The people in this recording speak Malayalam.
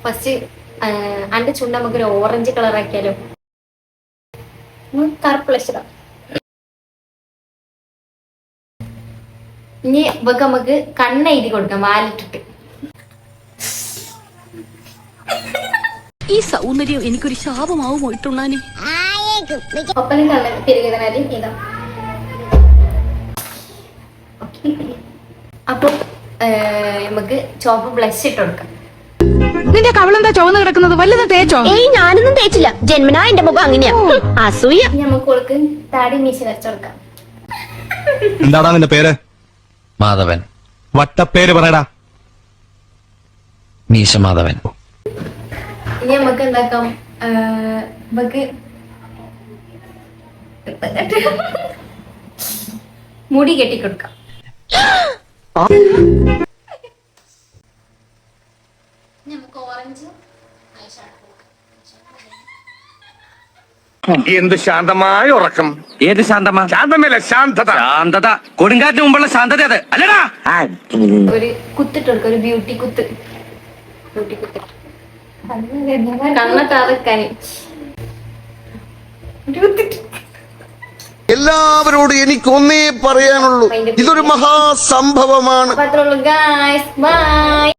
ഫസ്റ്റ് അന്റെ ചുണ്ട് നമുക്കൊരു ഓറഞ്ച് കളർ ആക്കിയാലോ? കറുപ്പ് ലക്ഷണം. ഇനി നമുക്ക് കണ്ണെഴുതി കൊടുക്കാം വാലിട്ടിട്ട്. ഈ സൗന്ദര്യം എനിക്കൊരു ശാപമാവും പോയിട്ടുള്ളാനെ. ഒപ്പനും കണ്ണ് തിരികെ ഇതാ. അപ്പൊ നമുക്ക് ചുവപ്പ് ബ്ലഷ് ഇട്ട് കൊടുക്കാം. നിന്റെ കവളെന്താ ചുവന്ന് കിടക്കുന്നത്? വല്ലതും തേച്ചോ? ഏയ് ഞാനൊന്നും തേച്ചില്ല. ജന്മനാ എന്റെ മുഖം അങ്ങനെയാ. അസൂയ. നമുക്ക് താടി മീശ വരച്ചെടുക്കാം. എന്താടാ നിന്റെ പേര്? മാധവൻ. വട്ടപ്പേര് പറയടാ. മീശ മാധവൻ. ഇനി നമുക്ക് എന്താക്കാം, നമുക്ക് മുടി കെട്ടിക്കൊടുക്കാം. നമുക്ക് ഓറഞ്ച് എന്ത് ശാന്തമായ ഉറക്കം. ഏത് ശാന്തമാ? ശാന്തമല്ല, ശാന്തത. ശാന്തത കൊടുങ്കാറ്റിന് മുമ്പുള്ള ശാന്തത അത് അല്ലടാ. ഒരു കുത്തിട്ട് കൊടുക്കാം, ഒരു ബ്യൂട്ടി കുത്ത്. കണ്ണൊക്കെ അറക്കാന് എല്ലാവരോടും എനിക്കൊന്നേ പറയാനുള്ളൂ, ഇതൊരു മഹാസംഭവമാണ്. അപ്പൊ അത്രേ ഉള്ളൂ ഗായ്സ്, ബൈ.